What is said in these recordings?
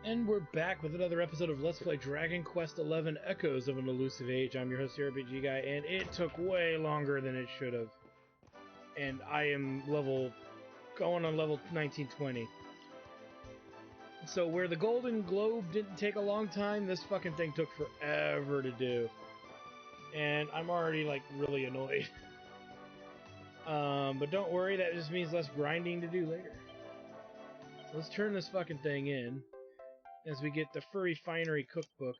And we're back with another episode of Let's Play Dragon Quest XI Echoes of an Elusive Age. I'm your host, the RPG Guy, and it took way longer than it should have. And I am going on level 1920. So where the Golden Globe didn't take a long time, this fucking thing took forever to do. And I'm already, like, really annoyed. But don't worry, that just means less grinding to do later. So let's turn this fucking thing in. As we get the Furry Finery Cookbook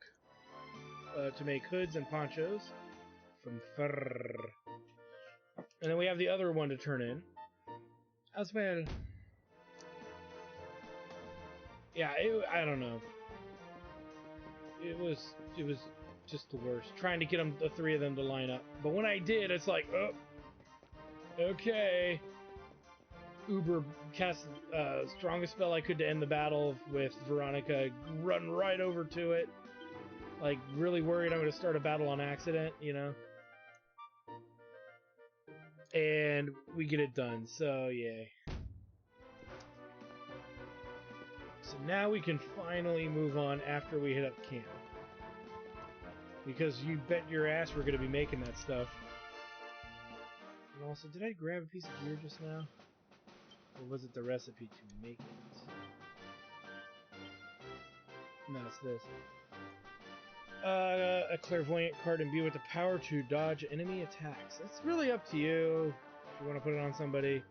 to make hoods and ponchos from fur. And then we have the other one to turn in as well. Yeah, I don't know. It was just the worst. Trying to get the three of them to line up. But when I did, it's like, oh, okay. Uber cast strongest spell I could to end the battle with Veronica, run right over to it, like really worried I'm going to start a battle on accident, you know, and we get it done, so yay. So now we can finally move on after we hit up camp, because you bet your ass we're going to be making that stuff. And also, did I grab a piece of gear just now? Or was it the recipe to make it? No, it's this. A clairvoyant card imbued with the power to dodge enemy attacks. It's really up to you if you want to put it on somebody.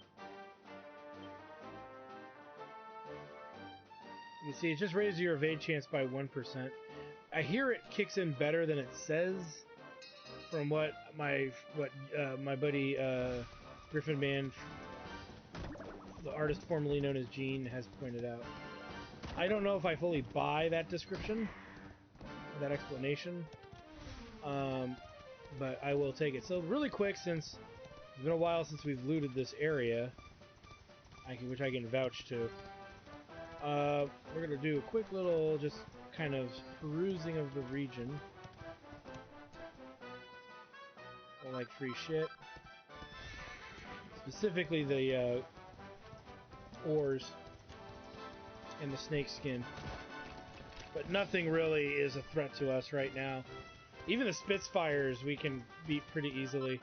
You see, it just raises your evade chance by 1%. I hear it kicks in better than it says, from what my buddy Griffin Man, the artist formerly known as Gene, has pointed out. I don't know if I fully buy that description, that explanation, but I will take it. So really quick, since it's been a while since we've looted this area, which I can vouch to, we're going to do a quick little just kind of perusing of the region. I like free shit. Specifically the ores and the snake skin, but nothing really is a threat to us right now. Even the Spitfires we can beat pretty easily.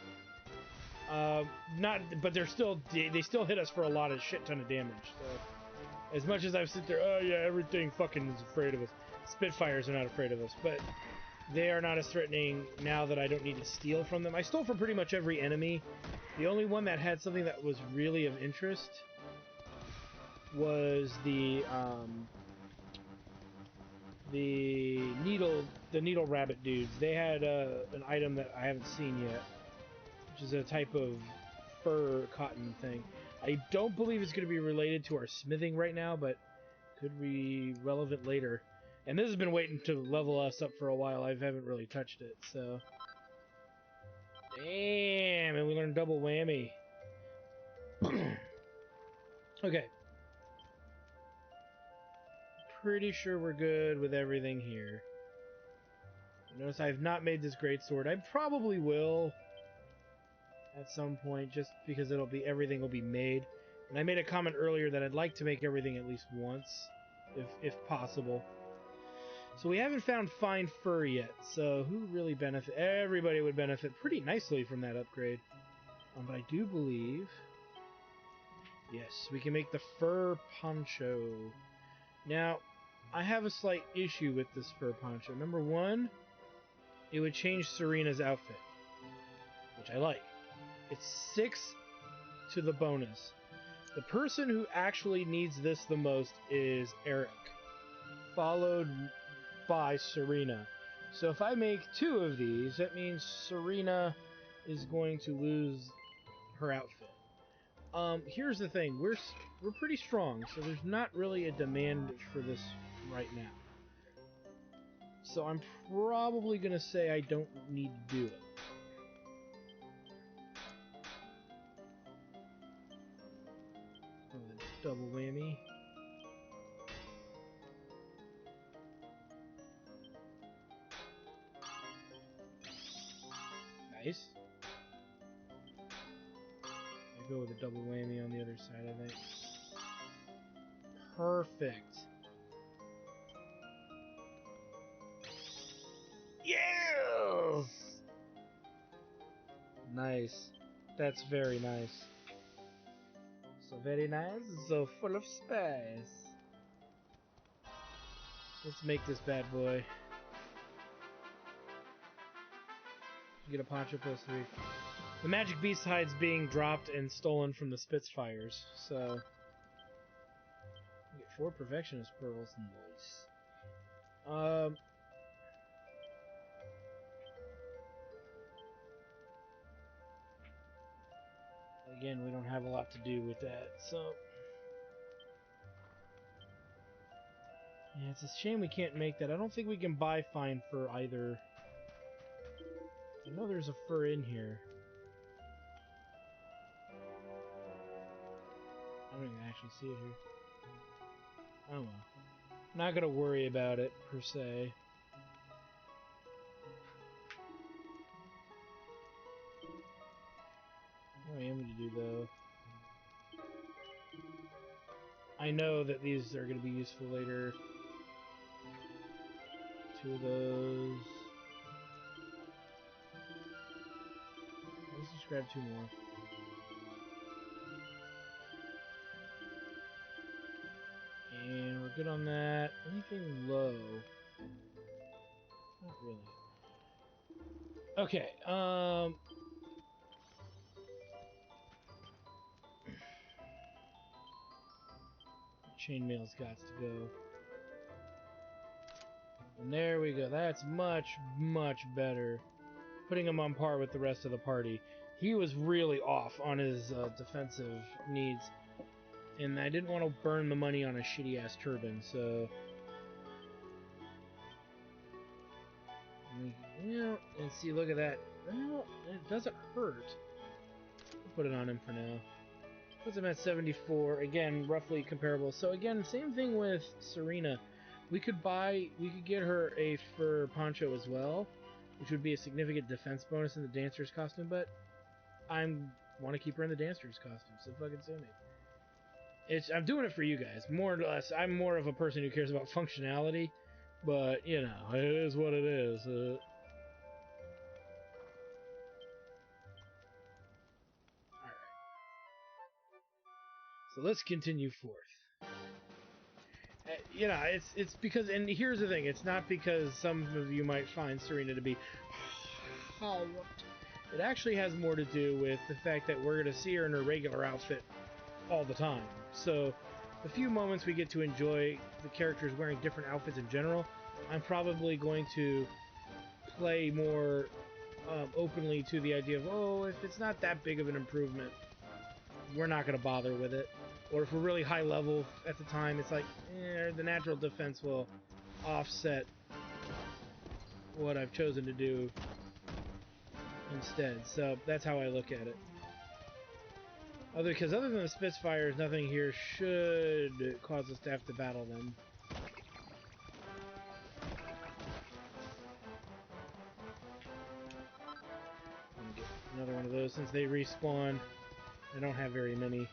But they still hit us for a lot of shit ton of damage. So as much as I've sit there, oh yeah, everything fucking is afraid of us. Spitfires are not afraid of us, but they are not as threatening now that I don't need to steal from them. I stole from pretty much every enemy. The only one that had something that was really of interest was the needle rabbit dudes. They had an item that I haven't seen yet, which is a type of fur cotton thing. I don't believe it's going to be related to our smithing right now, but could be relevant later. And this has been waiting to level us up for a while. I haven't really touched it, so. Damn, and we learned double whammy. Okay. Pretty sure we're good with everything here. Notice I have not made this greatsword. I probably will at some point, just because everything will be made. And I made a comment earlier that I'd like to make everything at least once, if possible. So we haven't found fine fur yet, so who really benefit? Everybody would benefit pretty nicely from that upgrade. But I do believe, yes, we can make the fur poncho. Now, I have a slight issue with this fur poncho. Number one, it would change Serena's outfit, which I like. It's 6 to the bonus. The person who actually needs this the most is Eric, followed by Serena. So if I make 2 of these, that means Serena is going to lose her outfit. Here's the thing, we're pretty strong, so there's not really a demand for this right now. So I'm probably gonna say I don't need to do it. Double whammy. Nice. I go with a double whammy on the other side, I think. Perfect. Nice. That's very nice. So very nice, so full of space. Let's make this bad boy. You get a poncho plus 3. The magic beast hide's being dropped and stolen from the Spitfires, so you get 4 perfectionist pearls. Nice. Again, we don't have a lot to do with that, so yeah, it's a shame we can't make that. I don't think we can buy fine fur either. I know there's a fur in here. I don't even actually see it here. Oh well. Not gonna worry about it, per se. What I am gonna do, though... I know that these are gonna be useful later. 2 of those... Let's just grab 2 more. And we're good on that. Anything low? Not really. Okay, chainmail's got to go. And there we go. That's much, much better. Putting him on par with the rest of the party. He was really off on his defensive needs. And I didn't want to burn the money on a shitty-ass turban, so... And see, look at that. Well, it doesn't hurt. I'll put it on him for now. Puts him at 74. Again, roughly comparable. So again, same thing with Serena. We could get her a fur poncho as well, which would be a significant defense bonus in the dancer's costume, but I want to keep her in the dancer's costume, so fucking sue me. I'm doing it for you guys, more or less. I'm more of a person who cares about functionality, but, you know, it is what it is. Alright. So let's continue forth. You know, it's because, and here's the thing, it's not because some of you might find Serena to be hot. It actually has more to do with the fact that we're going to see her in her regular outfit all the time. So, the few moments we get to enjoy the characters wearing different outfits in general, I'm probably going to play more openly to the idea of, oh, if it's not that big of an improvement, we're not going to bother with it. Or if we're really high level at the time, it's like, the natural defense will offset what I've chosen to do instead. So that's how I look at it. Because other than the Spitfires, nothing here should cause us to have to battle them. I'm gonna get another one of those since they respawn. I don't have very many.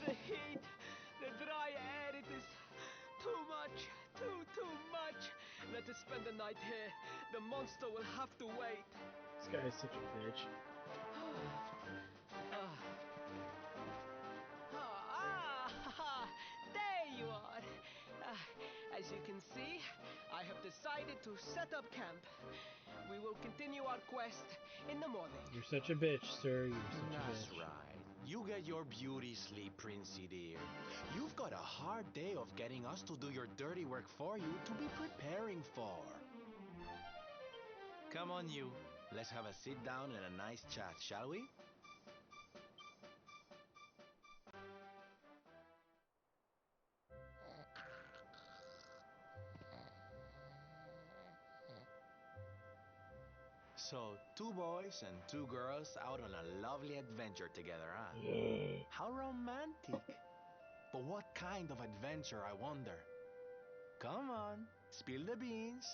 The heat, the dry air, it is too much, too much. Let us spend the night here. The monster will have to wait. This guy is such a bitch. There you are. As you can see, I have decided to set up camp. We will continue our quest in the morning. You're such a bitch, sir. You're such a bitch. That's right. You get your beauty sleep, Princey dear. You've got a hard day of getting us to do your dirty work for you to be preparing for. Come on, you. Let's have a sit down and a nice chat, shall we? So, 2 boys and 2 girls out on a lovely adventure together, huh? How romantic. But what kind of adventure, I wonder? Come on, spill the beans.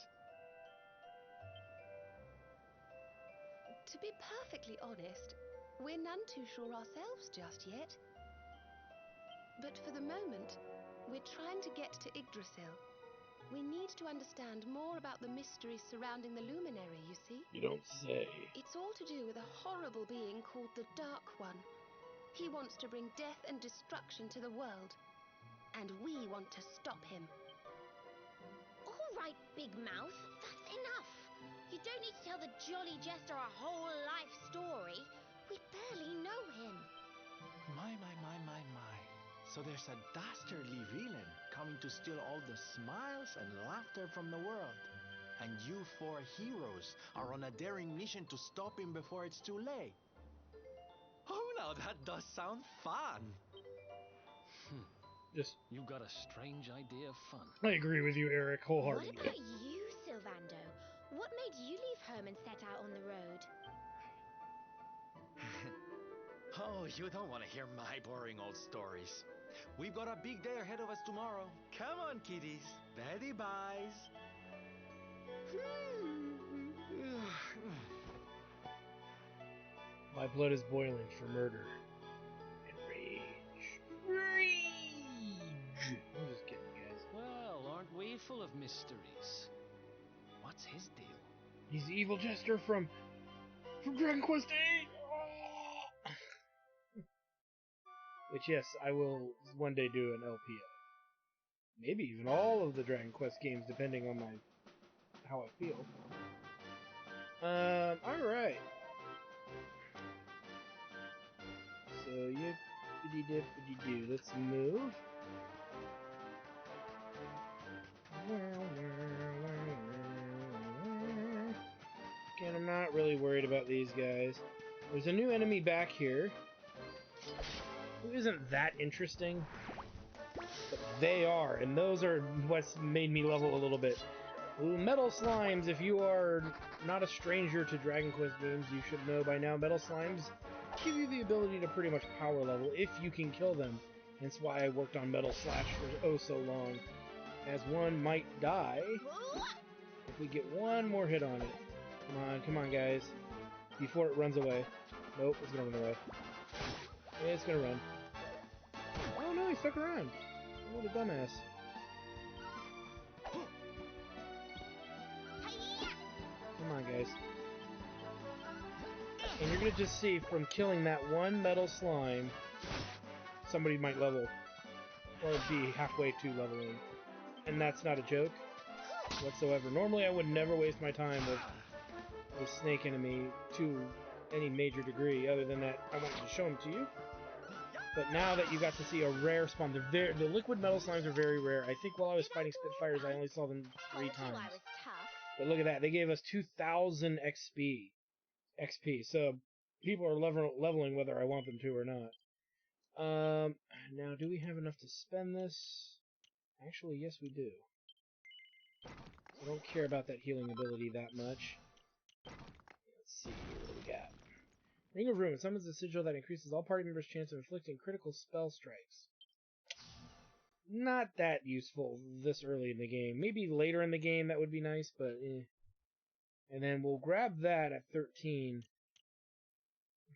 To be perfectly honest, we're none too sure ourselves just yet. But for the moment, We're trying to get to Yggdrasil. We need to understand more about the mysteries surrounding the luminary, you see? You don't say. It's all to do with a horrible being called the Dark One. He wants to bring death and destruction to the world. And we want to stop him. All right, Big Mouth, that's enough. You don't need to tell the Jolly Jester a whole life story. We barely know him. My. So there's a dastardly villain coming to steal all the smiles and laughter from the world. And you four heroes are on a daring mission to stop him before it's too late. Oh, now that does sound fun. Just, You've got a strange idea of fun. I agree with you, Eric, What wholeheartedly. about you, Sylvando? What made you leave home and set out on the road? Oh, you don't want to hear my boring old stories. We've got a big day ahead of us tomorrow. Come on, kiddies. Betty buys. My blood is boiling for murder and rage. Rage! I'm just kidding, guys. Well, aren't we full of mysteries? What's his deal? He's the evil jester from Dragon Quest VIII! Which, yes, I will one day do an LP of. Maybe even all of the Dragon Quest games, depending on how I feel. Alright. So, yippity-dippity-doo. Let's move. Again, I'm not really worried about these guys. There's a new enemy back here who isn't that interesting, but they are, and those are what's made me level a little bit. Metal Slimes, if you are not a stranger to Dragon Quest games, you should know by now, Metal Slimes give you the ability to pretty much power level if you can kill them. Hence why I worked on Metal Slash for oh so long, as one might die if we get one more hit on it. Come on, guys. Before it runs away. Nope, it's gonna run away. Yeah, it's gonna run. Oh no, he stuck around. What a dumbass. Come on, guys. And you're gonna just see from killing that one metal slime, somebody might level. Or be halfway to leveling. And that's not a joke whatsoever. Normally I would never waste my time with a snake enemy to any major degree, other than that I wanted to show them to you. But now that you got to see a rare spawn, the liquid metal slimes are very rare. I think while I was fighting Spitfires, I only saw them 3 times. I was tough. But look at that, they gave us 2,000 XP. So people are leveling whether I want them to or not. Now do we have enough to spend this? Actually, yes we do. I don't care about that healing ability that much. Let's see what we got. Ring of Ruin summons a sigil that increases all party members' chance of inflicting critical spell strikes. Not that useful this early in the game. Maybe later in the game that would be nice, but eh. And then we'll grab that at 13.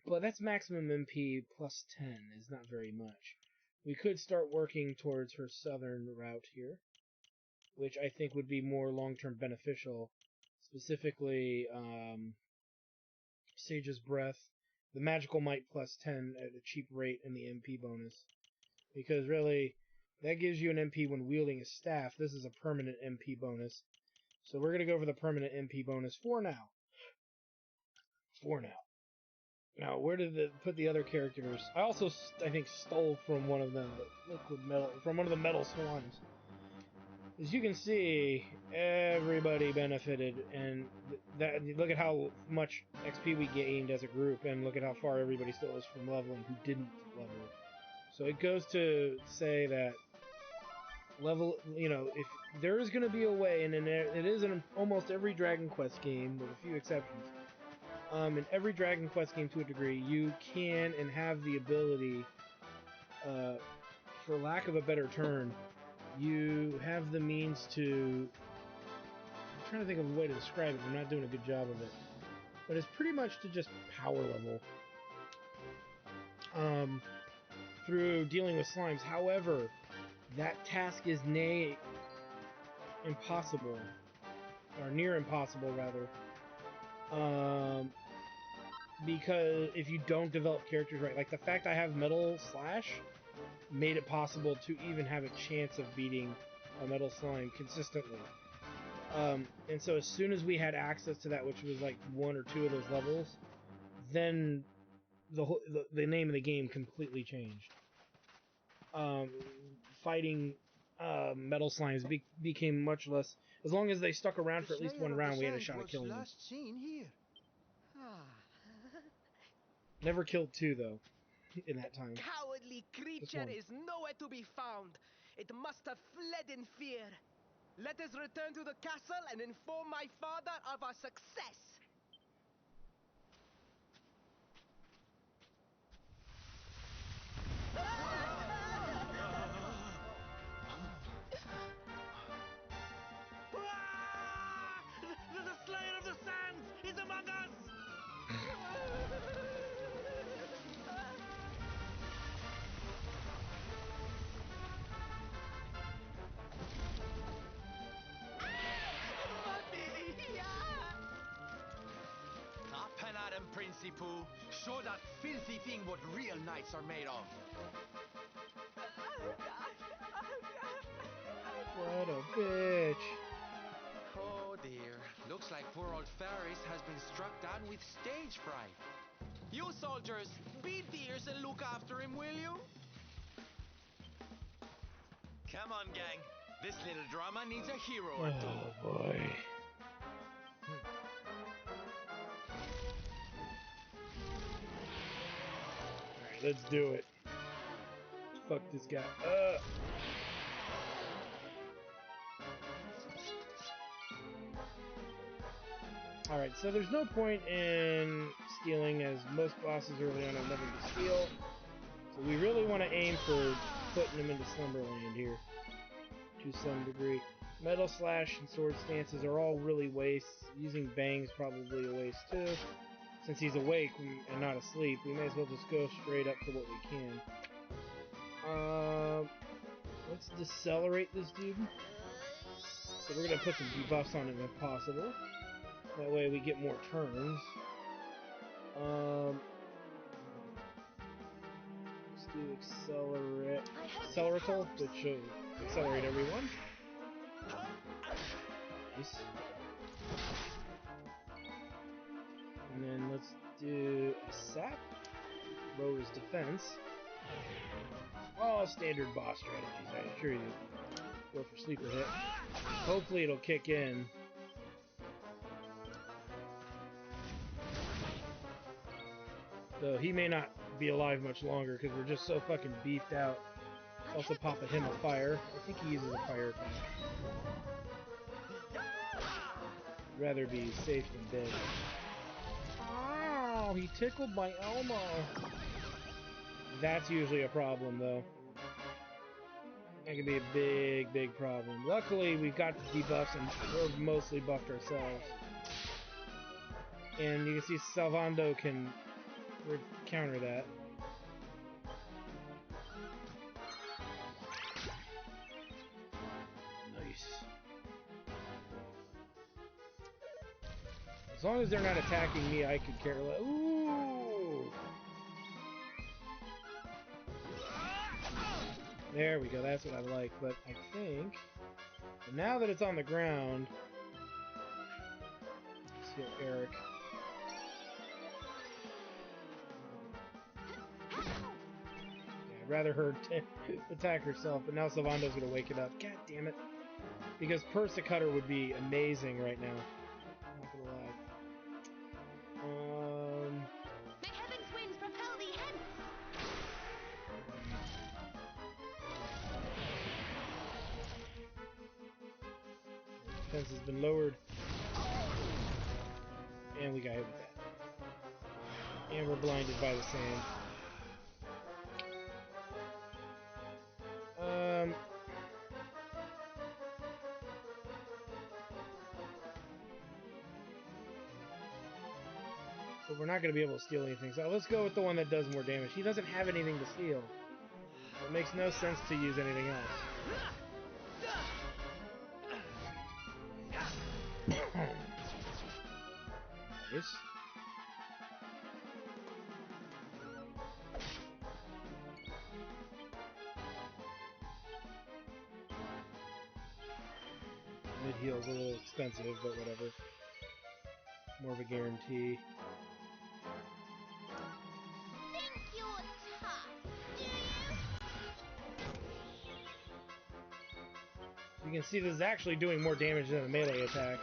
But that's maximum MP plus 10 is not very much. We could start working towards her southern route here, which I think would be more long-term beneficial. Specifically, Sage's Breath, the Magical Might plus 10 at a cheap rate, and the MP bonus. Because really, that gives you an MP when wielding a staff. This is a permanent MP bonus. So we're going to go for the permanent MP bonus for now. Now, where did put the other characters? I also, I think, stole from one of the metal swans. As you can see, everybody benefited, and look at how much XP we gained as a group, and look at how far everybody still is from leveling who didn't level. So it goes to say that if there is going to be a way, and it is in almost every Dragon Quest game, with a few exceptions. In every Dragon Quest game, to a degree, you can and have the ability, for lack of a better term, you have the means to... I'm trying to think of a way to describe it. I'm not doing a good job of it. But it's pretty much to just power level. Through dealing with slimes. However, that task is impossible, or near impossible rather. Because if you don't develop characters right, like the fact I have Metal Slash made it possible to even have a chance of beating a Metal Slime consistently. And so as soon as we had access to that, which was like 1 or 2 of those levels, then the name of the game completely changed. Fighting Metal Slimes became much less. As long as they stuck around for at least 1 round, we had a shot at killing them. Last seen here. Never killed 2 though in that time. Cowardly creature is nowhere to be found. It must have fled in fear. Let us return to the castle and inform my father of our success. The Slayer of the Sands is among us! Up and at him, Princey Pooh. Show that filthy thing what real knights are made of. What a bitch. Oh dear. Looks like poor old Ferris has been struck down with stage fright. You soldiers, be dears and look after him, will you? Come on, gang. This little drama needs a hero or two. Oh boy. Alright, let's do it. Fuck this guy up. Alright, so there's no point in stealing, as most bosses early on have nothing to steal. So we really want to aim for putting him into Slumberland here, to some degree. Metal Slash and Sword Stances are all really wastes. Using Bang's probably a waste too. Since he's awake and not asleep, we may as well just go straight up for what we can. Let's decelerate this dude. So we're going to put some debuffs on him if possible. That way we get more turns. Let's do Acceleratal, which should accelerate everyone. Nice. And then let's do a Sap. Lowers defense. All standard boss strategies, I assure you. Go for sleeper hit. Hopefully it'll kick in. Though he may not be alive much longer because we're just so fucking beefed out. Also pop a him of fire. I think he uses a fire attack. I'd rather be safe than dead. Oh, he tickled my Elmo. That's usually a problem though. That can be a big, big problem. Luckily, we've got the debuffs and we're mostly buffed ourselves. And you can see Sylvando can counter that. Nice. As long as they're not attacking me, I could care less. Ooh! There we go, that's what I like, but I think now that it's on the ground, let's heal Eric. Yeah, I'd rather her attack herself, but now Sylvando's gonna wake it up. God damn it. Because Persa Cutter would be amazing right now. Not gonna lie. May heaven's winds propel thee hence! Defense has been lowered. And we got hit with that. And we're blinded by the sand. But we're not going to be able to steal anything. So let's go with the one that does more damage. He doesn't have anything to steal. So it makes no sense to use anything else. Nice. Mid heal's a little expensive, but whatever. More of a guarantee. Think you're tough, do you? You can see this is actually doing more damage than a melee attack.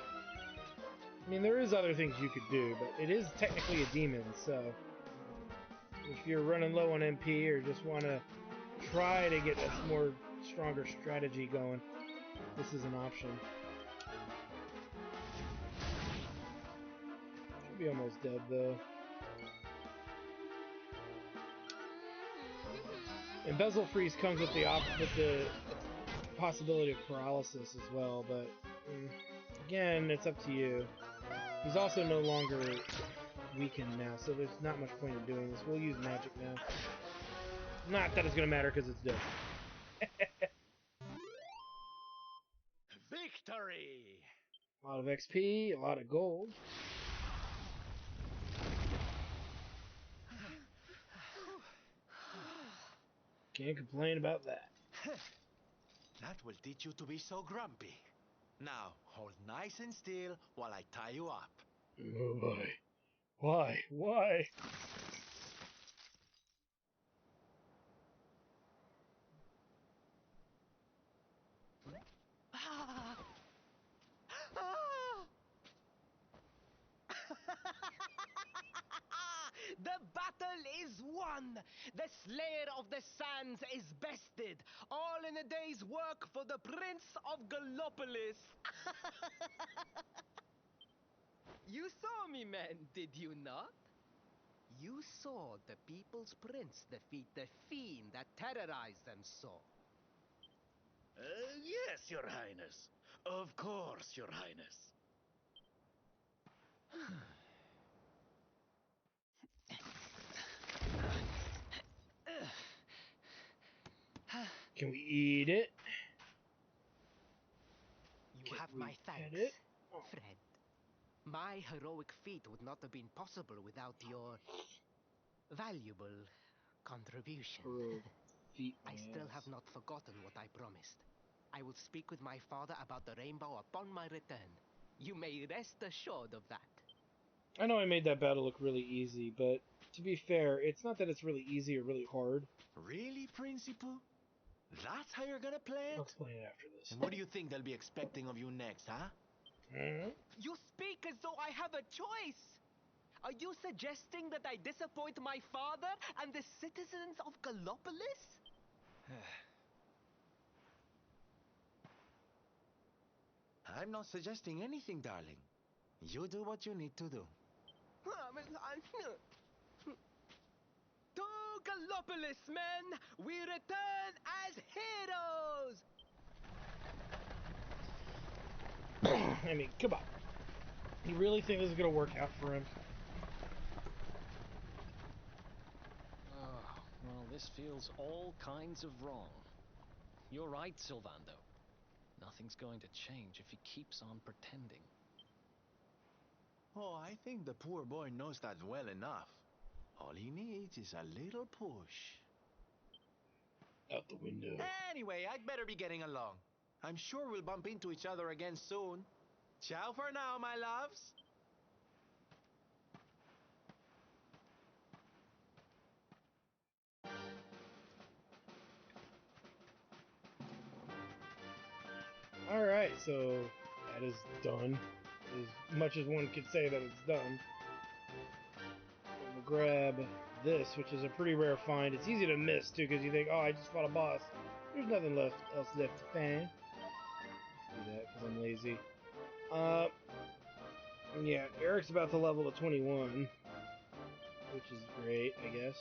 I mean, there is other things you could do, but it is technically a demon, so if you're running low on MP or just want to try to get a more stronger strategy going, this is an option. Should be almost dead, though. Embezzle Freeze comes with the possibility of paralysis as well, but again, it's up to you. He's also no longer weakened now, so there's not much point in doing this. We'll use magic now. Not that it's going to matter because it's dead. Victory! A lot of XP, a lot of gold. Can't complain about that. That will teach you to be so grumpy. Now, hold nice and still while I tie you up. Oh boy. Why? Why? The battle is won! The Slayer of the Sands is bested! All in a day's work for the Prince of Gallopolis! You saw me, men, did you not? You saw the People's Prince defeat the fiend that terrorized them so. Yes, Your Highness. Of course, Your Highness. Can we eat it? You Can have we my pet thanks, it? Oh. friend. My heroic feat would not have been possible without your valuable contribution. Heroic feet, my I still ass. have not forgotten what I promised. I will speak with my father about the rainbow upon my return. You may rest assured of that. I know I made that battle look really easy, but to be fair, it's not that it's really easy or really hard. Really, Principal? That's how you're gonna play I'll it? explain it after this. And what do you think they'll be expecting of you next, huh? You speak as though I have a choice! Are you suggesting that I disappoint my father and the citizens of Gallopolis? I'm not suggesting anything, darling. You do what you need to do. To Gallopolis, men! We return as heroes! I mean, come on. You really think this is going to work out for him? Oh, well, this feels all kinds of wrong. You're right, Sylvando. Nothing's going to change if he keeps on pretending. Oh, I think the poor boy knows that well enough. All he needs is a little push. Out the window. Anyway, I'd better be getting along. I'm sure we'll bump into each other again soon. Ciao for now, my loves. Alright, so that is done. As much as one could say that it's done. I'm gonna grab this, which is a pretty rare find. It's easy to miss, too, because you think, oh, I just fought a boss. There's nothing else left to find. Let's do that, because I'm lazy. Yeah, Eric's about to level to 21, which is great, I guess.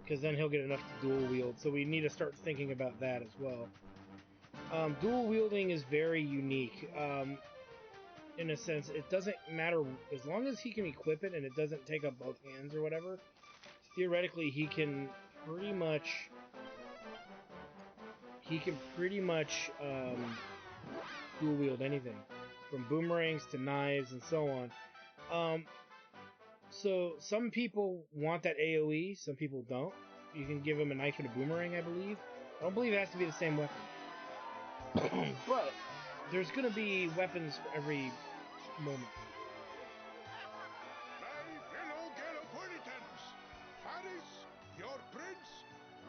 Because then he'll get enough to dual wield, so we need to start thinking about that as well. Dual wielding is very unique. In a sense, it doesn't matter, as long as he can equip it and it doesn't take up both hands or whatever, theoretically he can pretty much dual wield anything, from boomerangs to knives and so on. So some people want that AOE, some people don't. You can give them a knife and a boomerang, I believe. I don't believe it has to be the same weapon. But there's going to be weapons for every moment. My fellow Galopolitans, Faris, your prince,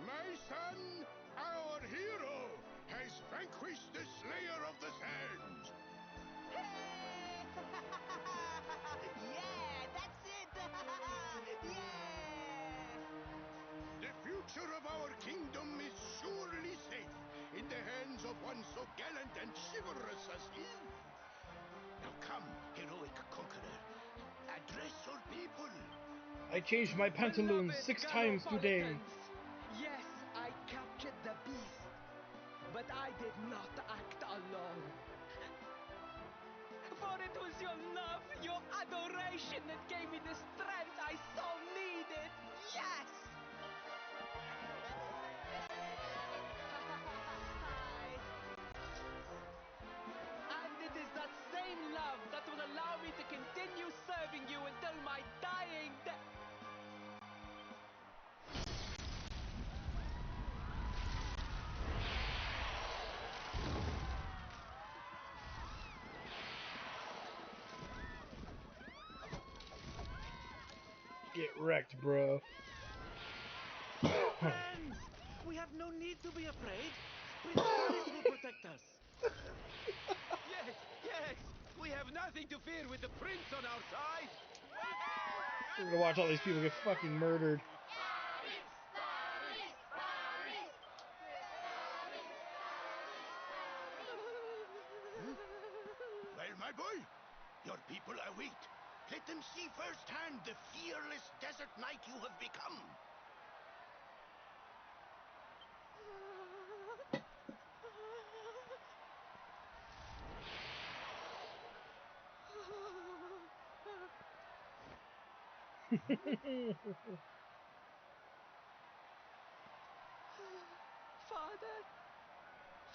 my son, our hero, has vanquished the Slayer of the Sands. Yeah, that's it! Yeah! The future of our kingdom is surely safe in the hands of one so gallant and chivalrous as he. Now come, heroic conqueror, address your people. I changed my pantaloons Beloved 6 times today. Galopolitans, yes, I captured the beast, but I did not act alone. For it was your love, your adoration that gave me the strength I so needed. Yes! And it is that same love that will allow me to continue serving you until my dying day. Get wrecked, bro. Friends! We have no need to be afraid. Prince Faris will protect us. Yes! We have nothing to fear with the prince on our side! We're gonna watch all these people get fucking murdered. Well, my boy, your people await. Let them see firsthand the fearless desert knight you have become.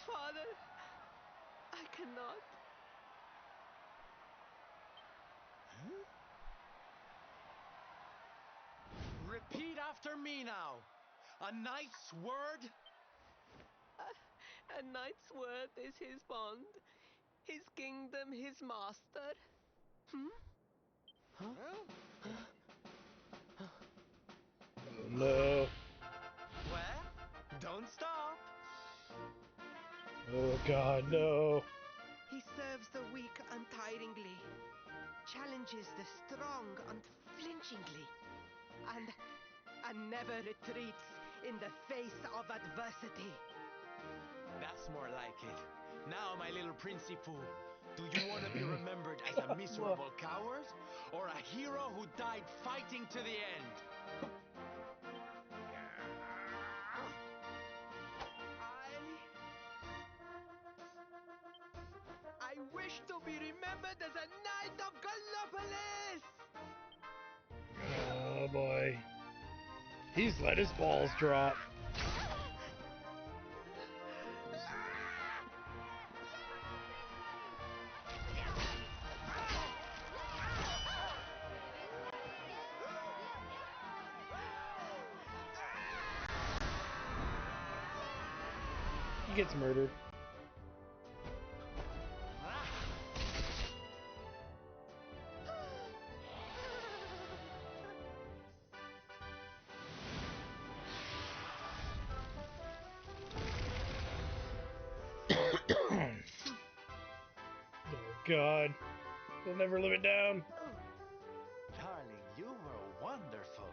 Father, I cannot. Repeat after me now. A knight's word? A knight's word is his bond, his kingdom, his master. Oh no. Well, don't stop. Oh god, no. He serves the weak untiringly, challenges the strong unflinchingly, and never retreats in the face of adversity. That's more like it. Now, my little Princey Pooh, do you want to be remembered as a miserable coward or a hero who died fighting to the end? I wish to be remembered as a knight of Gallopolis! Oh boy. He's let his balls drop. He gets murdered. Oh god. They'll never live it down. Darling, you were wonderful.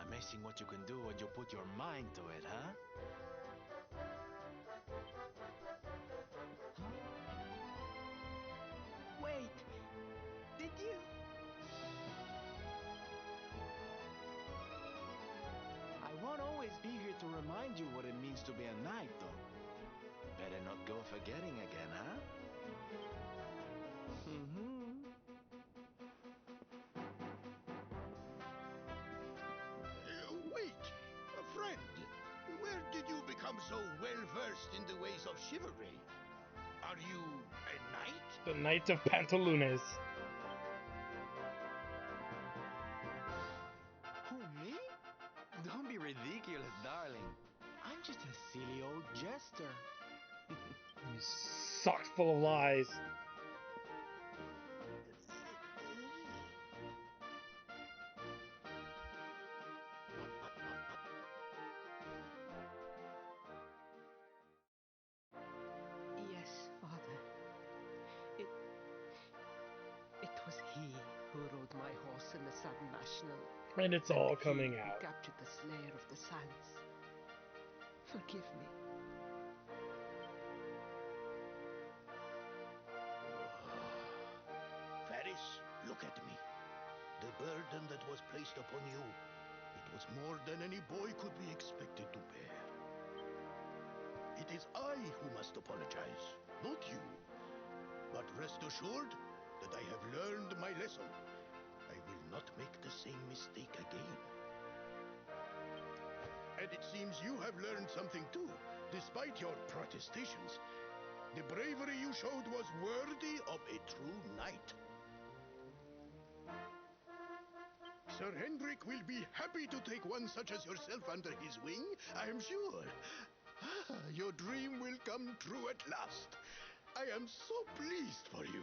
Amazing what you can do when you put your mind to it, huh? Wait, did you? I won't always be here to remind you what it means to be a knight, though. Better not go forgetting again, huh? Wait, friend. so well versed in the ways of chivalry? Are you a knight? The Knight of Pantalones. Who, me? Don't be ridiculous, darling. I'm just a silly old jester. You sock full of lies. Yes, Father. It was he who rode my horse in the Southern National. And it's all He coming who out. captured the Slayer of the Sands. Forgive me. Varys, look at me. The burden that was placed upon you, it was more than any boy could be expected to bear. It is I who must apologize, not you. But rest assured that I have learned my lesson. I will not make the same mistake again. And it seems you have learned something too, despite your protestations. The bravery you showed was worthy of a true knight. Sir Hendrik will be happy to take one such as yourself under his wing, I am sure. Your dream will come true at last. I am so pleased for you.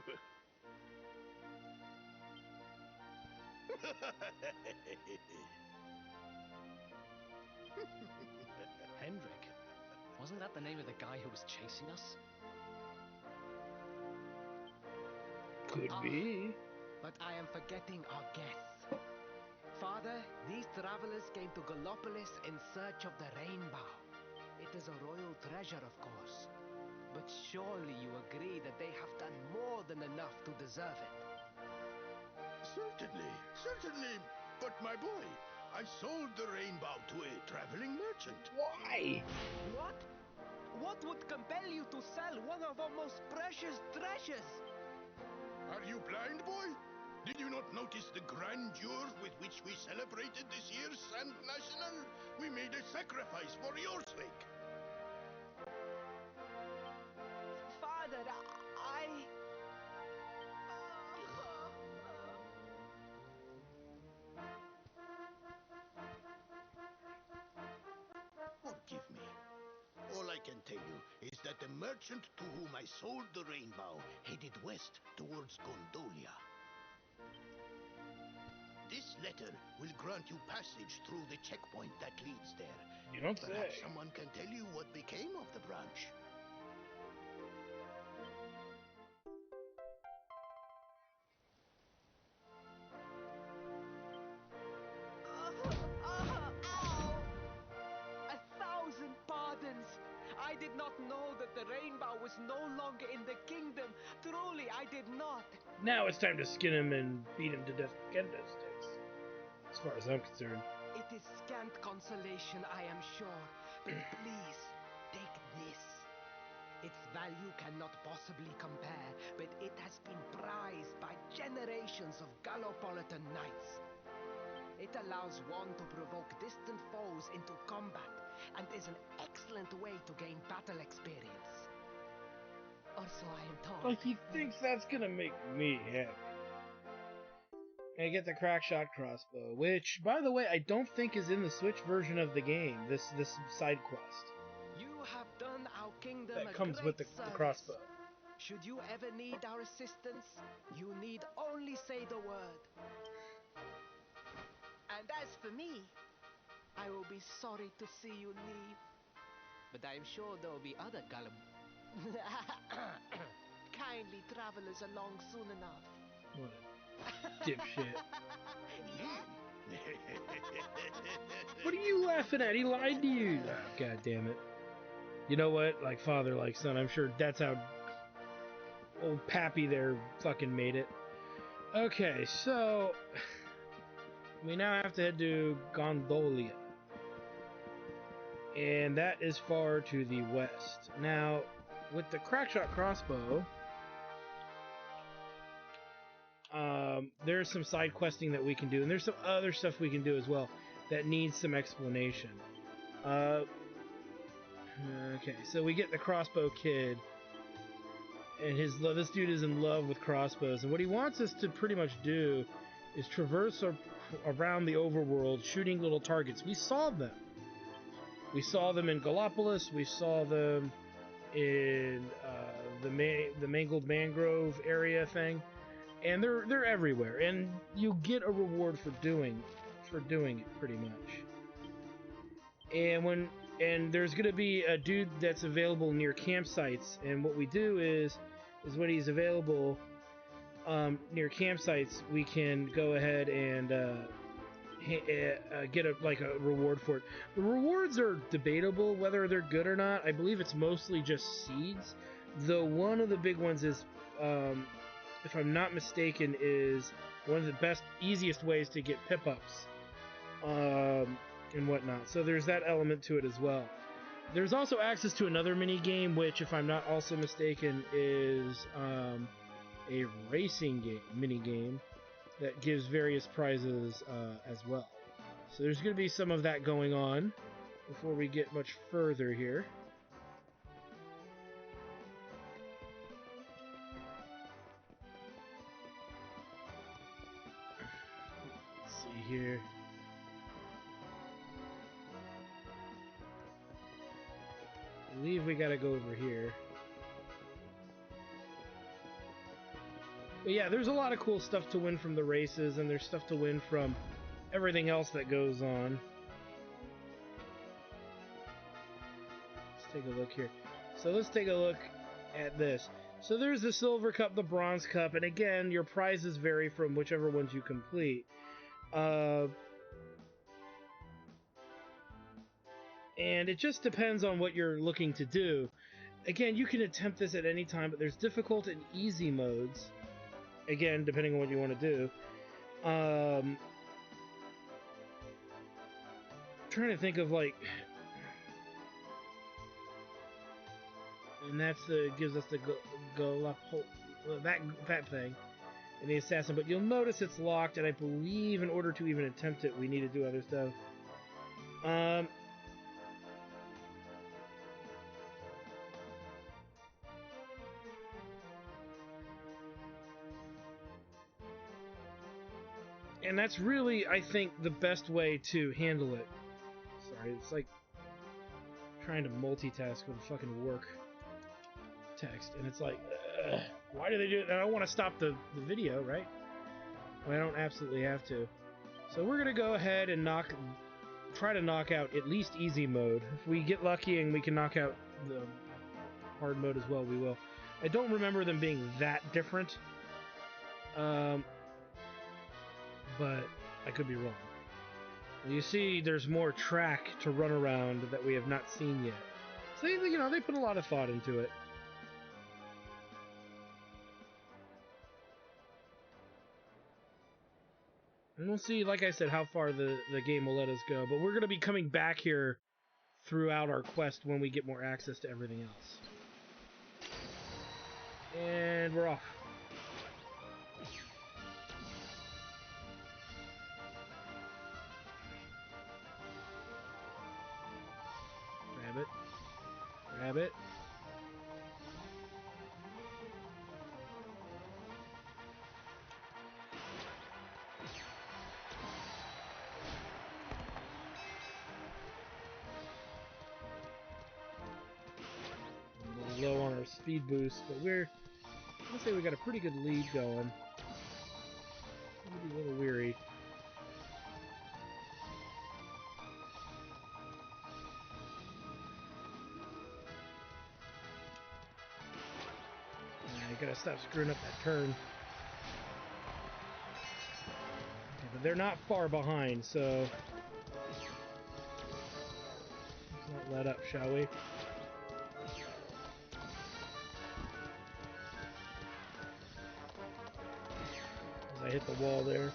Hendrik? Wasn't that the name of the guy who was chasing us? Could be. But I am forgetting our guests. Father, these travelers came to Gallopolis in search of the rainbow. It is a royal treasure, of course. But surely you agree that they have done more than enough to deserve it. Certainly, certainly. But my boy, I sold the rainbow to a traveling merchant. Why? What? What would compel you to sell one of our most precious treasures? Are you blind, boy? Did you not notice the grandeur with which we celebrated this year's Sand National? We made a sacrifice for your sake. Father, Forgive me. All I can tell you is that the merchant to whom I sold the rainbow headed west towards Gondolia. This letter will grant you passage through the checkpoint that leads there. You don't Perhaps say. someone can tell you what became of the branch. Ow! 1,000 pardons! I did not know that the rainbow was no longer in the kingdom. Truly, I did not. Now it's time to skin him and beat him to death with kendo sticks. As far as I'm concerned. It is scant consolation, I am sure. But please, take this. Its value cannot possibly compare, but it has been prized by generations of Gallopolitan knights. It allows one to provoke distant foes into combat, and is an excellent way to gain battle experience. Or so I am told. Like he thinks that's gonna make me happy. And I get the crackshot crossbow, which, by the way, I don't think is in the Switch version of the game. This side quest You have done our kingdom that a comes great with the service. crossbow. Should you ever need our assistance, you need only say the word. And as for me, I will be sorry to see you leave. But I am sure there will be other kindly travelers along soon enough. What a dipshit. What are you laughing at? He lied to you. Oh, God damn it. You know what? Like father, like son. I'm sure that's how old Pappy there fucking made it. Okay, so we now have to head to Gondolia. And that is far to the west. Now, with the crackshot crossbow, there's some side questing that we can do, and there's some other stuff we can do as well that needs some explanation. Okay, so we get the Crossbow Kid, and this dude is in love with crossbows, and what he wants us to pretty much do is traverse around the overworld, shooting little targets. We saw them. We saw them in Gallopolis. We saw them in the Mangled Mangrove area thing, and they're everywhere. And you get a reward for doing it pretty much. And there's gonna be a dude that's available near campsites, and what we do is when he's available near campsites, we can go ahead and get a reward for it. The rewards are debatable whether they're good or not. I believe it's mostly just seeds, though one of the big ones is, if I'm not mistaken, is one of the best, easiest ways to get pip-ups and whatnot. So there's that element to it as well. There's also access to another mini-game, which, if I'm not also mistaken, is a racing mini-game that gives various prizes as well. So there's going to be some of that going on before we get much further here. Let's see here. I believe we got to go over here. But yeah, there's a lot of cool stuff to win from the races, and there's stuff to win from everything else that goes on. Let's take a look here. So let's take a look at this. So there's the Silver Cup, the Bronze Cup, and again, your prizes vary from whichever ones you complete. And it just depends on what you're looking to do. Again, you can attempt this at any time, but there's difficult and easy modes. Again, depending on what you want to do. Trying to think of and that's gives us the that thing and the assassin. But you'll notice it's locked, and I believe in order to even attempt it, we need to do other stuff. And that's really, I think, the best way to handle it. Sorry, it's like trying to multitask with a fucking work text, and it's like, why do they do it? I don't want to stop the video, right? Well, I don't absolutely have to. So we're gonna go ahead and try to knock out at least easy mode. If we get lucky and we can knock out the hard mode as well, we will. I don't remember them being that different. But I could be wrong. You see, there's more track to run around that we have not seen yet. So, they put a lot of thought into it. And we'll see, like I said, how far the game will let us go. But we're going to be coming back here throughout our quest when we get more access to everything else. And we're off. Grab it. Grab it. A little low on our speed boost, but I'm gonna say we got a pretty good lead going. Maybe a little weary. Gotta stop screwing up that turn. Okay, but they're not far behind, so let's not let up, shall we? As I hit the wall there.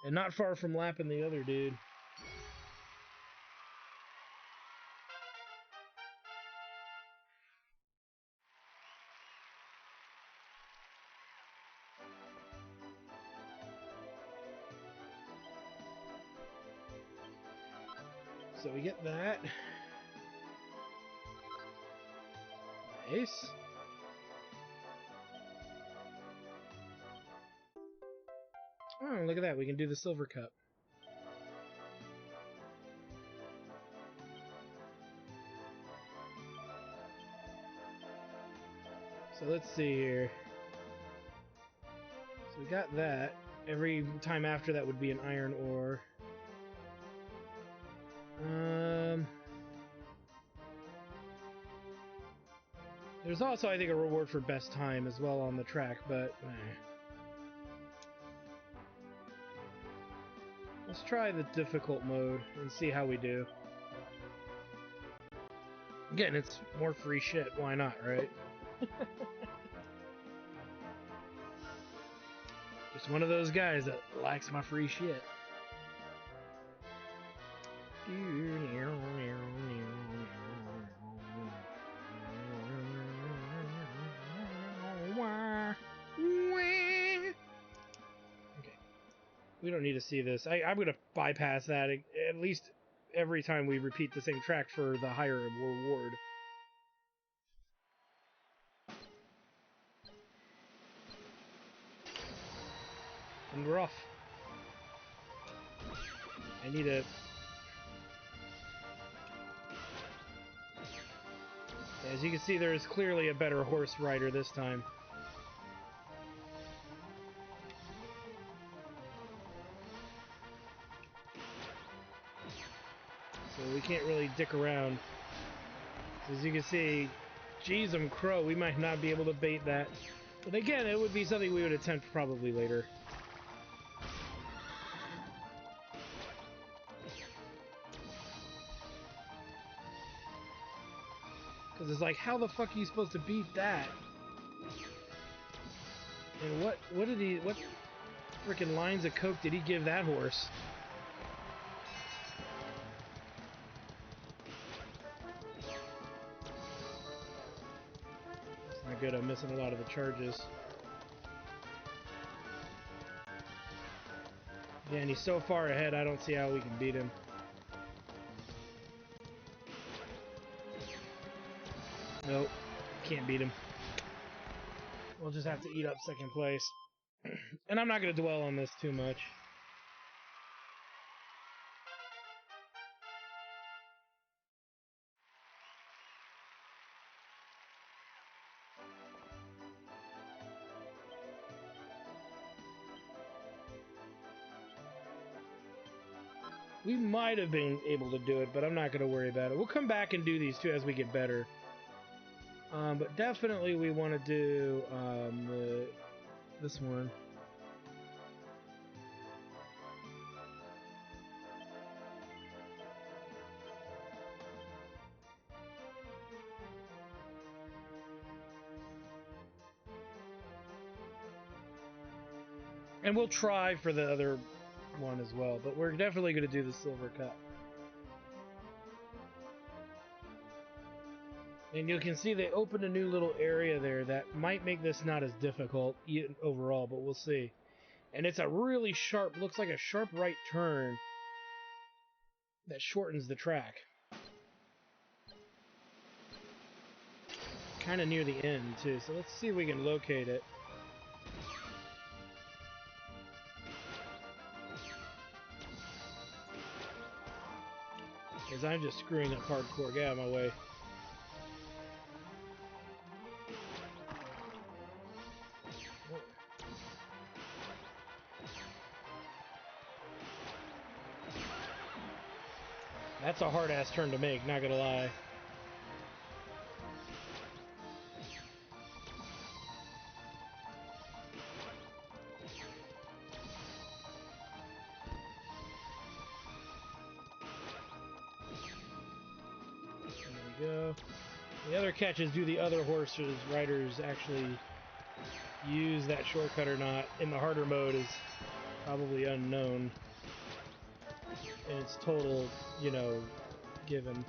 And not far from lapping the other dude. So we get that. Nice. Oh, look at that. We can do the silver cup. So let's see here. So we got that. Every time after that would be an iron ore. There's also, I think, a reward for best time as well on the track, but let's try the difficult mode and see how we do. Again, it's more free shit. Why not, right? Just one of those guys that likes my free shit. Okay. We don't need to see this. I'm going to bypass that at least every time we repeat the same track for the higher reward. And we're off. I need a... As you can see, there is clearly a better horse rider this time. So we can't really dick around. As you can see, geez, crow, we might not be able to bait that. But again, it would be something we would attempt probably later. Because it's like, how the fuck are you supposed to beat that? And what frickin' lines of coke did he give that horse? It's not good, I'm missing a lot of the charges. Yeah, and he's so far ahead, I don't see how we can beat him. Nope, can't beat him. We'll just have to eat up second place. And I'm not going to dwell on this too much. We might have been able to do it, but I'm not going to worry about it. We'll come back and do these two as we get better. But definitely we want to do this one. And we'll try for the other one as well, but we're definitely going to do the silver cup. And you can see they opened a new little area there that might make this not as difficult overall, but we'll see. And it's a really sharp, looks like a sharp right turn that shortens the track. Kind of near the end, too, so let's see if we can locate it. Because I'm just screwing up hardcore. Get out of my way. That's a hard-ass turn to make, not gonna lie. There we go. The other catch is, do the other riders actually use that shortcut or not in the harder mode is probably unknown. And it's total, given. And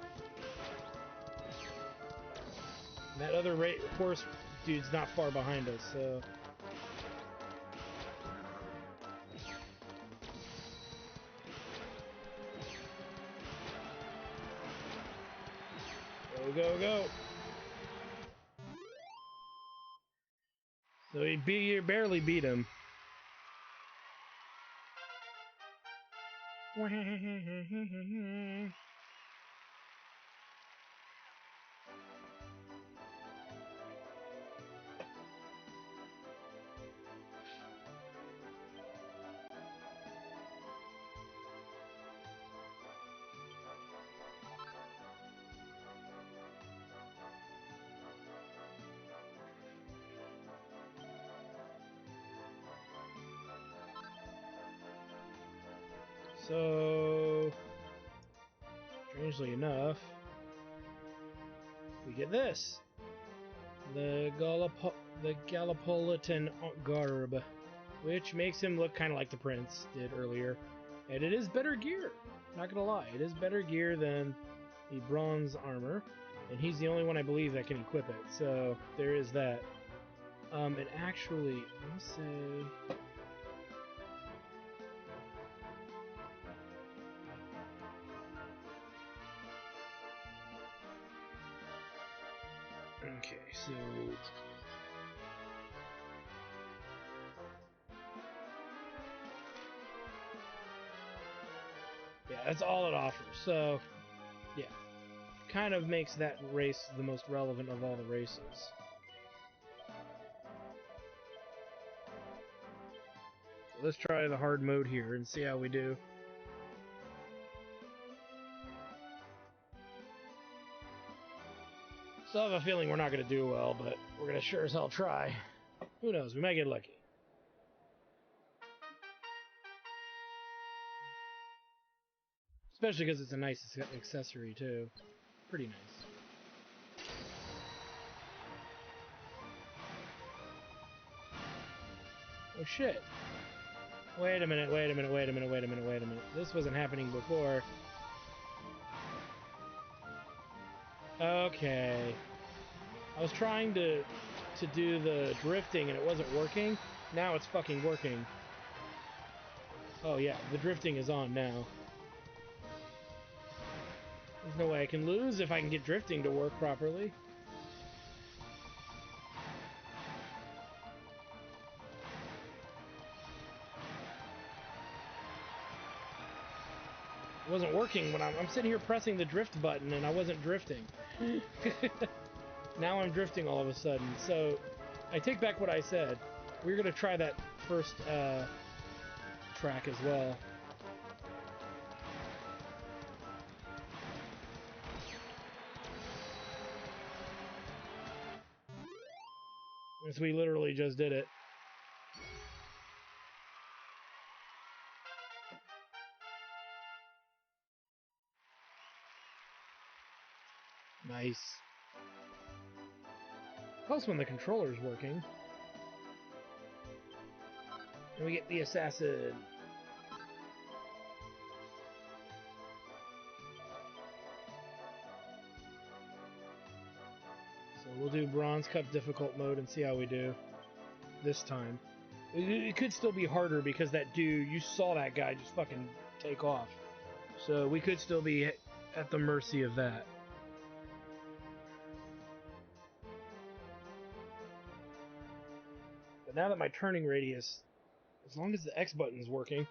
that other horse dude's not far behind us, so... Go, go, go. So he barely beat him. So, strangely enough, we get this. The Gallipolitan garb, which makes him look kind of like the prince did earlier. And it is better gear, not gonna lie. It is better gear than the bronze armor, and he's the only one I believe that can equip it, so there is that. And actually, I must say... Okay, so... yeah, that's all it offers, so... yeah. Kind of makes that race the most relevant of all the races. So let's try the hard mode here and see how we do. Still have a feeling we're not going to do well, but we're going to sure as hell try. Who knows, we might get lucky. Especially because it's a nice accessory, too. Pretty nice. Oh shit. Wait a minute. This wasn't happening before. Okay. I was trying to do the drifting and it wasn't working. Now it's fucking working. Oh yeah, the drifting is on now. There's no way I can lose if I can get drifting to work properly. It wasn't working when I'm sitting here pressing the drift button and I wasn't drifting. Now I'm drifting all of a sudden, so I take back what I said. We're going to try that first track as well. As we literally just did it. Nice. Helps when the controller's working. And we get the assassin. So we'll do Bronze Cup difficult mode and see how we do this time. It could still be harder because that dude, you saw that guy just fucking take off. So we could still be at the mercy of that. But now that my turning radius, as long as the X button's working,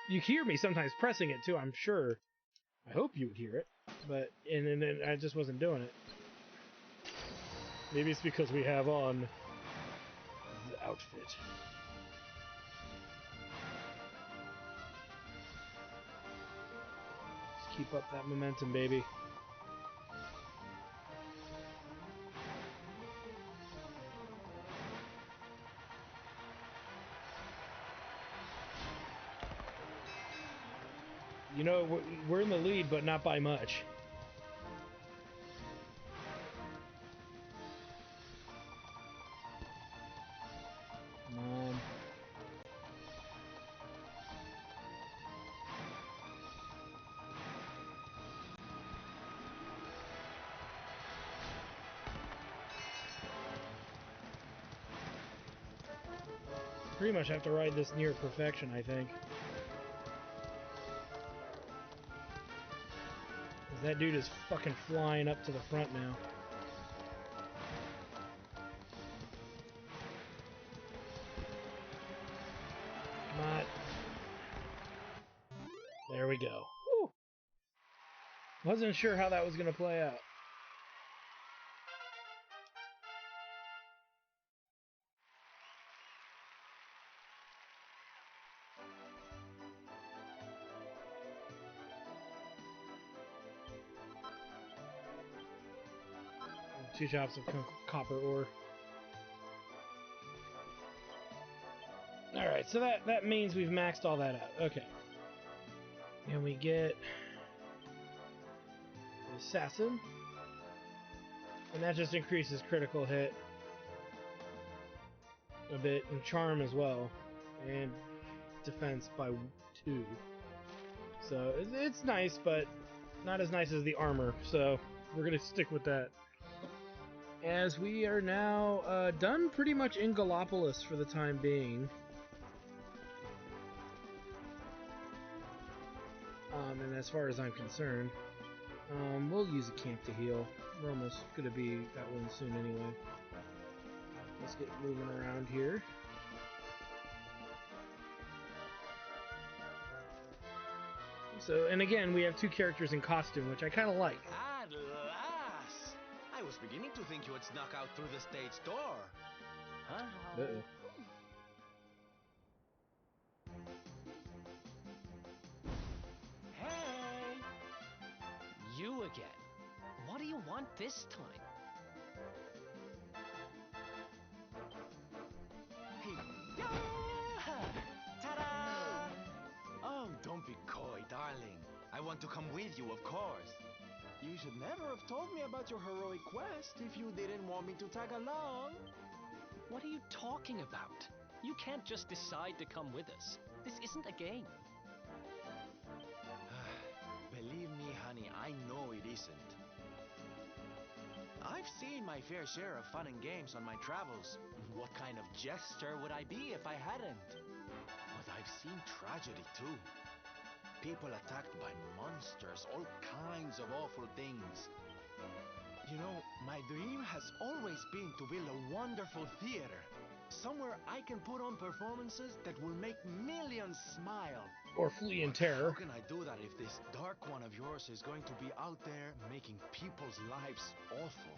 you hear me sometimes pressing it too, I'm sure. I hope you would hear it, but and then I just wasn't doing it. Maybe it's because we have on the outfit. Just keep up that momentum, baby. You know, we're in the lead, but not by much. Come on. Pretty much have to ride this near perfection, I think. That dude is fucking flying up to the front now. Come on. There we go. Whew. Wasn't sure how that was going to play out. Two chops of copper ore. Alright, so that means we've maxed all that out. Okay. And we get the assassin. And that just increases critical hit a bit, and charm as well. And defense by 2. So it's nice, but not as nice as the armor. So we're going to stick with that. As we are now done pretty much in Gallopolis for the time being. And as far as I'm concerned, we'll use a camp to heal. We're almost going to be at one soon anyway. Let's get moving around here. So, and again, we have 2 characters in costume, which I kind of like. At last! I was beginning to think you had snuck out through the stage door. Huh? Uh-oh. Hey! You again. What do you want this time? Hey-ya! Ta-da! Oh, don't be coy, darling. I want to come with you, of course. You should never have told me about your heroic quest if you didn't want me to tag along. What are you talking about? You can't just decide to come with us. This isn't a game. Believe me, honey, I know it isn't. I've seen my fair share of fun and games on my travels. What kind of jester would I be if I hadn't? But I've seen tragedy too. People attacked by monsters, all kinds of awful things. You know, my dream has always been to build a wonderful theater. Somewhere I can put on performances that will make millions smile. Or flee in terror. How can I do that if this dark one of yours is going to be out there making people's lives awful?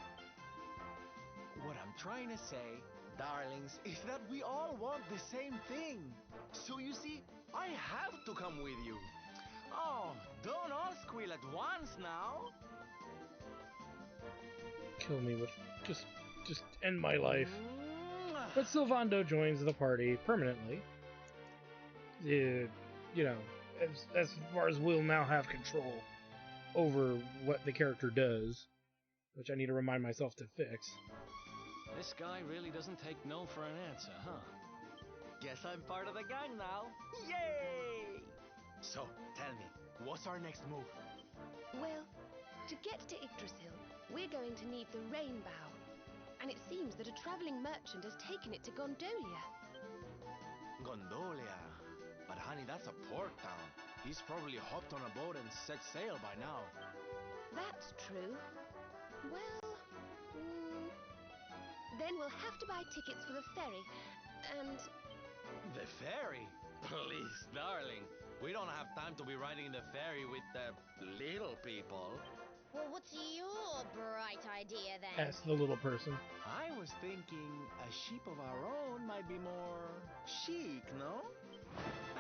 What I'm trying to say, darlings, is that we all want the same thing. So you see, I have to come with you. Oh, don't all squeal at once now. Kill me with... Just end my life. But Sylvando joins the party permanently. You know, as far as we'll now have control over what the character does, which I need to remind myself to fix. This guy really doesn't take no for an answer, huh? Guess I'm part of the gang now. Yay! So, tell me, what's our next move? Well, to get to Yggdrasil, we're going to need the Rainbow. And it seems that a travelling merchant has taken it to Gondolia. Gondolia. But honey, that's a port town. He's probably hopped on a boat and set sail by now. That's true. Well, then we'll have to buy tickets for the ferry, and... The ferry? Please, darling. We don't have time to be riding the ferry with the little people. Well, what's your bright idea then? Ask the little person. I was thinking a ship of our own might be more chic, no?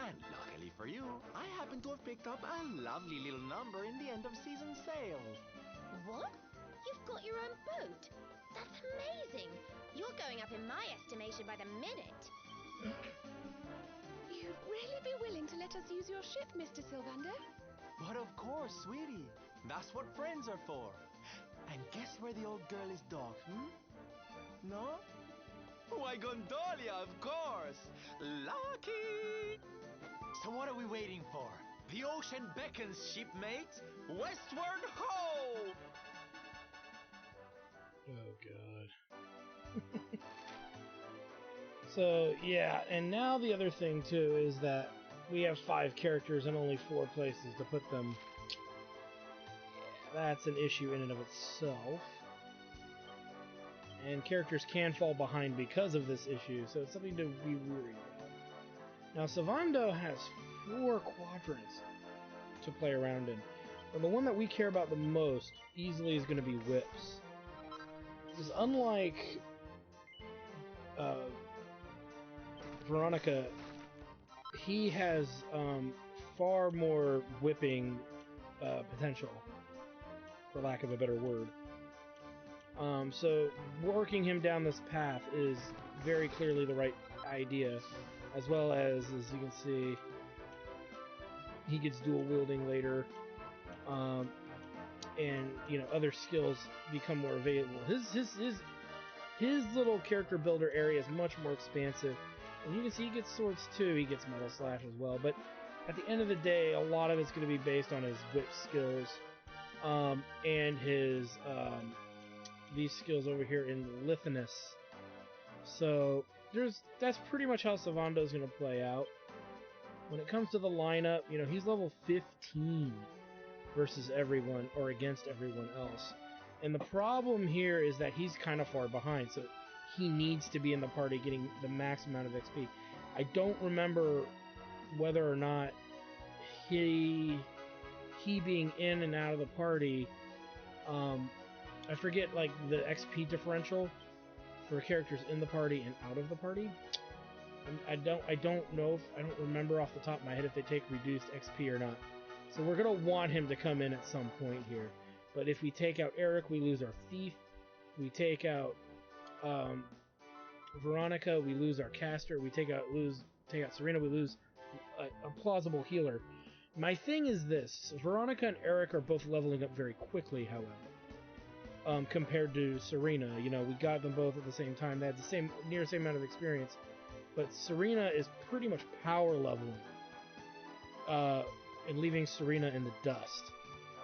And luckily for you, I happen to have picked up a lovely little number in the end of season sale. What? You've got your own boat? That's amazing. You're going up in my estimation by the minute. You'd really be willing to let us use your ship, Mr. Sylvando? But of course, sweetie. That's what friends are for. And guess where the old girl is docked, No? Why, Gondolia, of course! Lucky! So what are we waiting for? The ocean beckons, shipmates! Westward ho! Oh, God. So, yeah, and now the other thing, too, is that we have 5 characters and only 4 places to put them. Yeah, that's an issue in and of itself. And characters can fall behind because of this issue, so it's something to be worried about. Now, Sylvando has 4 quadrants to play around in. And the one that we care about the most easily is going to be whips. Because unlike Veronica, he has far more whipping potential, for lack of a better word. So working him down this path is very clearly the right idea, as well as you can see, he gets dual wielding later, and you know, other skills become more available. His little character builder area is much more expansive, and you can see he gets swords too. He gets metal slash as well, but at the end of the day, a lot of it's going to be based on his whip skills, and his these skills over here in Lithinus. So that's pretty much how Sylvando's going to play out. When it comes to the lineup, you know, he's level 15 versus everyone, or against everyone else. And the problem here is that he's kind of far behind, so he needs to be in the party getting the max amount of XP. I don't remember whether or not he being in and out of the party, I forget, like, the XP differential for characters in the party and out of the party. I don't know, I don't remember off the top of my head if they take reduced XP or not. So we're going to want him to come in at some point here. But if we take out Eric, we lose our Thief. We take out Veronica, we lose our Caster. We take out Serena, we lose a plausible healer. My thing is this: Veronica and Eric are both leveling up very quickly, however, compared to Serena. You know, we got them both at the same time. They had the near same amount of experience, but Serena is pretty much power leveling, and leaving Serena in the dust.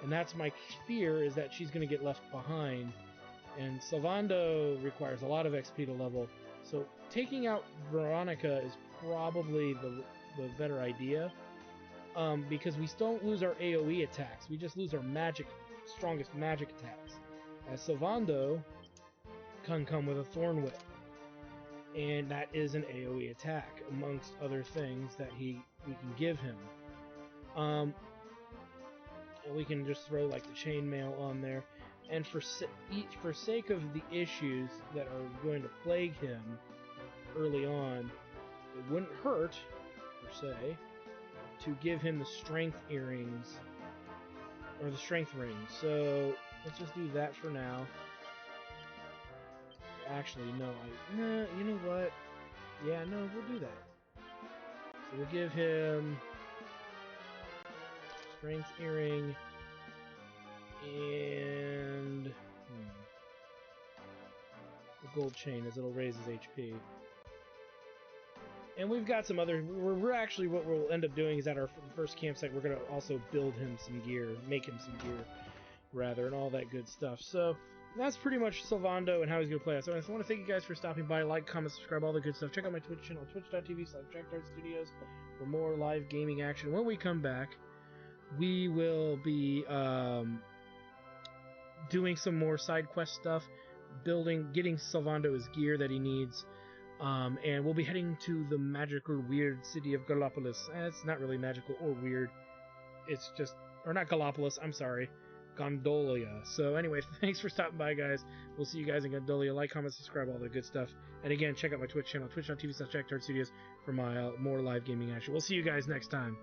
And that's my fear, is that she's going to get left behind. And Sylvando requires a lot of XP to level, so taking out Veronica is probably the better idea, because we don't lose our AoE attacks, we just lose our strongest magic attacks. As Sylvando can come with a Thorn Whip, and that is an AoE attack, amongst other things that we can give him. And we can just throw like the chainmail on there. And for sake of the issues that are going to plague him early on, it wouldn't hurt, per se, to give him the strength earrings, or the strength rings. So let's just do that for now. Actually, no, you know what? Yeah, no, we'll do that. So we'll give him strength earring and the gold chain, as it'll raise his HP. And we've got some other. We're actually, what we'll end up doing is at our first campsite, we're gonna also build him some gear, make him some gear, rather, and all that good stuff. So that's pretty much Sylvando and how he's gonna play out. So I just want to thank you guys for stopping by. Like, comment, subscribe, all the good stuff. Check out my Twitch channel, twitch.tv/JackDartStudios, for more live gaming action. When we come back, we will be doing some more side quest stuff, getting Sylvando his gear that he needs, and we'll be heading to the magical, weird city of Gallopolis. It's not really magical or weird. It's just, or not Gallopolis, I'm sorry, Gondolia. So anyway, thanks for stopping by, guys. We'll see you guys in Gondolia. Like, comment, subscribe, all the good stuff. And again, check out my Twitch channel, twitch.tv/JackDartStudios, for my more live gaming action. We'll see you guys next time.